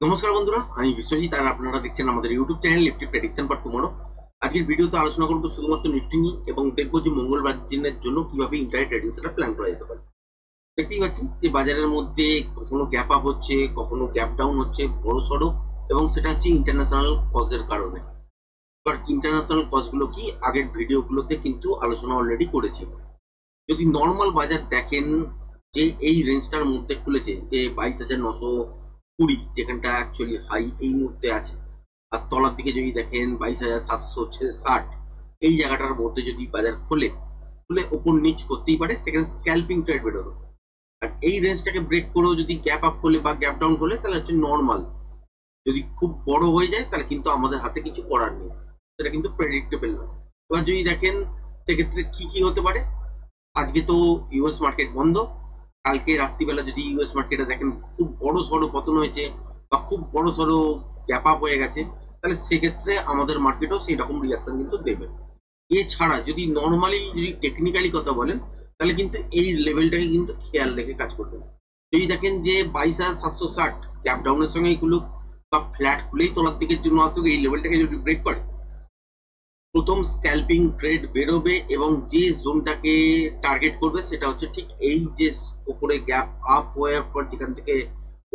নমস্কার বন্ধুরা, আমি বিশ্বজিৎ আর আপনারা দেখছেন আমাদের YouTube channel Nifty prediction for tomorrow. আজকের ভিডিওতে আলোচনা করব শুধুমাত্র নিফটি নিয়ে এবং দেখবো যে মঙ্গলবার দিনের জন্য কিভাবে ইন্টারনেট ট্রেডিং সেটা প্ল্যান করা যেতে পারে। দেখতেই পাচ্ছেন যে বাজারের মধ্যে কখনো গ্যাপ আপ হচ্ছে, কখনো গ্যাপ ডাউন হচ্ছে বড় সড়ো, এবং সেটা হচ্ছে ইন্টারন্যাশনাল কজের কারণে। এবার ইন্টারন্যাশনাল কজগুলো কি আগের ভিডিওগুলোতে কিন্তু আলোচনা অলরেডি করেছি। যদি নর্মাল বাজার দেখেন যে এই রেঞ্জটার মধ্যে খুলেছে, যে 22,920 যেখানটা অ্যাকচুয়ালি হাই এই মুহূর্তে আছে, আর তলার দিকে যদি দেখেন 22,760 এই জায়গাটার মধ্যে যদি বাজার খুলে ওপর নিচ করতেই পারে, সেখানে স্ক্যাল্পিং ট্রেড বেরোবে। আর এই রেঞ্জটাকে ব্রেক করেও যদি গ্যাপ আপ করলে বা গ্যাপ ডাউন করলে তাহলে হচ্ছে নর্মাল। যদি খুব বড় হয়ে যায় তাহলে কিন্তু আমাদের হাতে কিছু করার নেই, সেটা কিন্তু প্রেডিক্টেবল নয়। এবার যদি দেখেন সেক্ষেত্রে কি কি হতে পারে। আজকে তো ইউএস মার্কেট বন্ধ। কালকে রাত্রিবেলা যদি ইউএস মার্কেটে দেখেন খুব বড় সড়ো পতন হয়েছে বা খুব বড় সড়ো গ্যাপ আপ হয়ে গেছে, তাহলে সেক্ষেত্রে আমাদের মার্কেটও সেই রকম রিয়াকশন কিন্তু দেবে। এছাড়া যদি নর্মালি যদি টেকনিক্যালি কথা বলেন, তাহলে কিন্তু এই লেভেলটাকে কিন্তু খেয়াল রেখে কাজ করবেন। যদি দেখেন যে 22,760 গ্যাপ ডাউনের সঙ্গে এগুলো বা ফ্ল্যাট খুলেই তলার দিকের জন্য আসুক, এই লেভেলটাকে যদি ব্রেক করে প্রথম স্ক্যাল্পিং ট্রেড বেরোবে, এবং যে জোনটাকে টার্গেট করবে সেটা হচ্ছে ঠিক এই যে উপরে গ্যাপ আপ হয়ে পর যেখান থেকে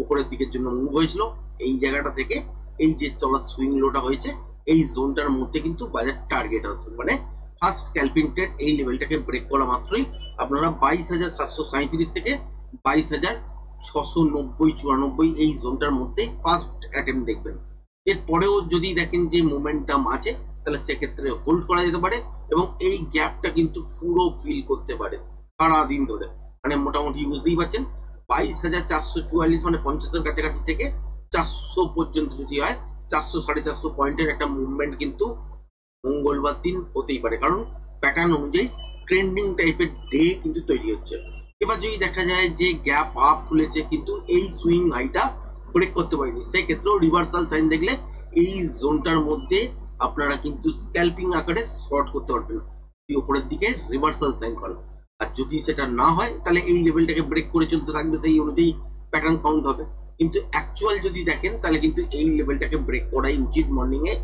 উপরের দিকের জন্য মুভ হয়েছিল, এই জায়গাটা থেকে এই যে তলার সুইং লোটা হয়েছে এই জোনটার মধ্যে কিন্তু বাজার টার্গেট হচ্ছে। মানে ফার্স্ট স্ক্যাল্পিং ট্রেড এই লেভেলটাকে ব্রেক করা মাত্রই আপনারা 22,737 থেকে 22,690-94 এই জোনটার মধ্যে ফার্স্ট অ্যাটেম্প দেখবেন। এরপরেও যদি দেখেন যে মোমেন্টাম আছে, তাহলে সেক্ষেত্রে হোল্ড করা যেতে পারে, এবং এই গ্যাপটা কিন্তু পুরো ফিল করতে পারে সারাদিন ধরে। মানে মোটামুটি বুঝতেই পারছেন 22,444 মানে 50-এর কাছাকাছি থেকে 400 পর্যন্ত যদি হয়, 400-450 পয়েন্টের একটা মুভমেন্ট কিন্তু মঙ্গলবার দিন হতেই পারে, কারণ প্যাটার্ন অনুযায়ী ট্রেন্ডিং টাইপের ডে কিন্তু তৈরি হচ্ছে। এবার যদি দেখা যায় যে গ্যাপ আপ খুলেছে কিন্তু এই সুইং হাইটা ব্রেক করতে পারেনি, সেক্ষেত্রেও রিভার্সাল সাইন দেখলে এই জোনটার মধ্যে আপনারা কিন্তু স্ক্যাল্পিং আকারে শর্ট করতে পারবেন যদি উপরের দিকে রিভার্সাল সাইন করেন। আর যদি সেটা না হয় তাহলে এই লেভেলটাকে ব্রেক করে চলতে থাকবে, সেই অনুযায়ী প্যাটার্ন কাউন্ট হবে। কিন্তু অ্যাকচুয়াল যদি দেখেন তাহলে কিন্তু এই লেভেলটাকে ব্রেক করাই উচিত। মর্নিং এ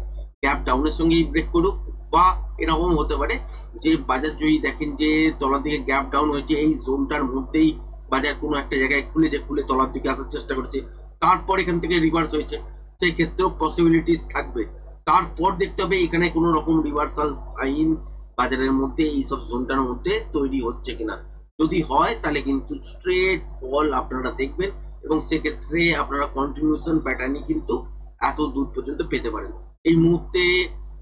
গ্যাপ ডাউনের সঙ্গেই ব্রেক করুক, বা এরকম হতে পারে যে বাজার যদি দেখেন যে তলার দিকে গ্যাপ ডাউন হয়েছে, এই জোনটার মধ্যেই বাজার কোনো একটা জায়গায় খুলে তলার দিকে আসার চেষ্টা করেছে, তারপর এখান থেকে রিভার্স হয়েছে, সেই ক্ষেত্রেও পসিবিলিটিস থাকবে। তারপর দেখতে হবে এখানে কোনো রকম রিভার্সাল সাইন বাজারের মধ্যে এইসব জোনটার মধ্যে তৈরি হচ্ছে কিনা। যদি হয় তাহলে কিন্তু স্ট্রেট ফল আপনারা দেখবেন, এবং সেক্ষেত্রে আপনারা কন্টিনিউশন প্যাটার্নই কিন্তু এত দূর পর্যন্ত পেতে পারেন। এই মুহূর্তে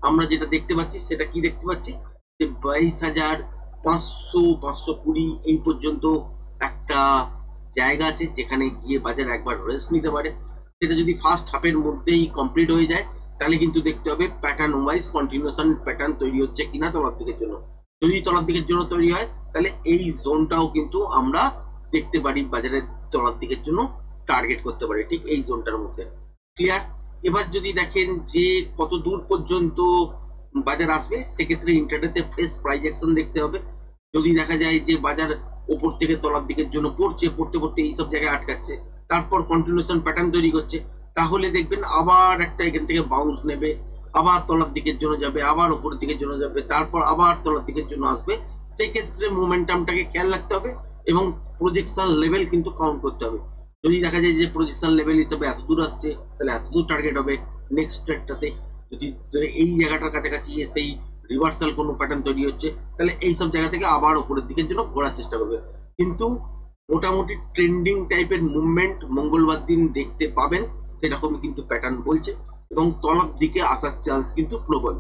আমরা যেটা দেখতে পাচ্ছি সেটা কি দেখতে পাচ্ছি, যে 22,500-520 এই পর্যন্ত একটা জায়গা আছে যেখানে গিয়ে বাজার একবার রেস্ট নিতে পারে। সেটা যদি ফার্স্ট হাফের মধ্যেই কমপ্লিট হয়ে যায় তাহলে কিন্তু দেখতে হবে প্যাটার্ন ওয়াইজ কন্টিনিউশন প্যাটার্ন তৈরি হচ্ছে কিনা তলার দিকের জন্য। যদি তলার দিকের জন্য তৈরি হয় তাহলে এই জোনটাও কিন্তু আমরা দেখতে পারি বাজারের তলার দিকের জন্য টার্গেট করতে পারি, ঠিক এই জোনটার মধ্যে। ক্লিয়ার? এবার যদি দেখেন যে কত দূর পর্যন্ত বাজার আসবে, সেক্ষেত্রে ইন্টারডেতে ফ্রেশ প্রাইস অ্যাকশন দেখতে হবে। যদি দেখা যায় যে বাজার উপর থেকে তলার দিকের জন্য পড়তে পড়তে এইসব জায়গায় আটকাচ্ছে, তারপর কন্টিনিউশন প্যাটার্ন তৈরি করছে, তাহলে দেখবেন আবার একটা এখান থেকে বাউন্স নেবে, আবার তলার দিকের জন্য যাবে, আবার উপরের দিকের জন্য যাবে, তারপর আবার তলার দিকের জন্য আসবে। সেক্ষেত্রে মোমেন্টামটাকে খেয়াল রাখতে হবে, এবং প্রজেকশন লেভেল কিন্তু কাউন্ট করতে হবে। যদি দেখা যায় যে প্রজেকশন লেভেল হিসেবে এত দূর আসছে, তাহলে এত দূর টার্গেট হবে নেক্সট ট্রেডটাতে। যদি এই জায়গাটার কাছাকাছি এসেই রিভার্সাল কোনো প্যাটার্ন তৈরি হচ্ছে, তাহলে এইসব জায়গা থেকে আবার উপরের দিকের জন্য ঘোরার চেষ্টা করবে। কিন্তু মোটামুটি ট্রেন্ডিং টাইপের মুভমেন্ট মঙ্গলবার দিন দেখতে পাবেন, সেরকম কিন্তু প্যাটার্ন বলছে, এবং তলার দিকে আসার চান্স কিন্তু প্রবল।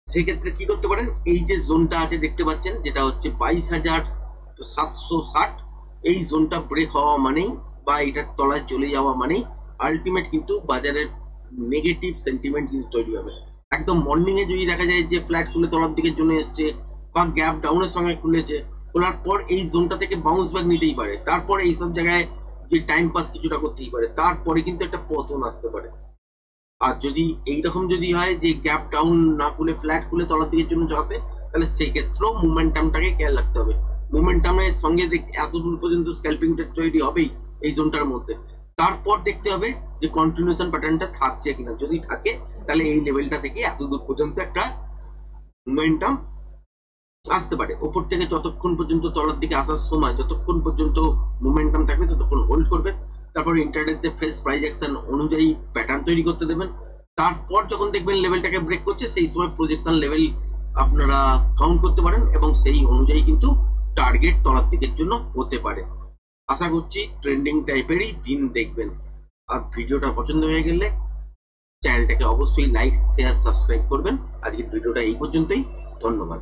সেক্ষেত্রে কি করতে পারেন, এই যে জোনটা আছে দেখতে পাচ্ছেন যেটা হচ্ছে 22,760, এই জোনটা ব্রেক হওয়া মানেই বা এটার তলায় চলে যাওয়া মানেই আলটিমেট কিন্তু বাজারের নেগেটিভ সেন্টিমেন্ট কিন্তু তৈরি হবে। একদম মর্নিং এ যদি দেখা যায় যে ফ্ল্যাট খুলে তলার দিকের জন্য এসছে বা গ্যাপ ডাউনের সঙ্গে খুলেছে, খোলার পর এই জোনটা থেকে বাউন্স ব্যাক নিতেই পারে, তারপরে এইসব জায়গায় যে টাইম পাস কিছুটা করতেই পারে, তারপরে কিন্তু একটা পতন আসতে পারে। আর যদি এইরকম যদি হয় যে গ্যাপ ডাউন না খুলে ফ্ল্যাট খুলে তলার দিকের জন্য যাবে, তাহলে সেই ক্ষেত্রেও মোমেন্টামটাকে খেয়াল রাখতে হবে। মোমেন্টামের সঙ্গে এত দূর পর্যন্ত স্ক্যাল্পিং তৈরি হবেই এই জোনটার মধ্যে, তারপর দেখতে হবে যে কন্টিনিউশন প্যাটার্নটা থাকছে কিনা। যদি থাকে তাহলে এই লেভেলটা থেকে এত দূর পর্যন্ত একটা মোমেন্টাম আসতে পারে। ওপর থেকে যতক্ষণ পর্যন্ত তলার দিকে আসার সময় যতক্ষণ পর্যন্ত মোমেন্টাম থাকবে ততক্ষণ হোল্ড করবে, তারপর ইন্টারডেতে ফ্রেশ প্রাইস অ্যাকশন অনুযায়ী প্যাটার্ন তৈরি করতে দেবেন। তারপর যখন দেখবেন লেভেলটাকে ব্রেক করছে সেই সময় প্রজেকশন লেভেল আপনারা কাউন্ট করতে পারেন এবং সেই অনুযায়ী কিন্তু টার্গেট তলার দিকের জন্য হতে পারে। আশা করছি ট্রেন্ডিং টাইপেরই দিন দেখবেন। আর ভিডিওটা পছন্দ হয়ে গেলে চ্যানেলটাকে অবশ্যই লাইক শেয়ার সাবস্ক্রাইব করবেন। আজকের ভিডিওটা এই পর্যন্তই, ধন্যবাদ।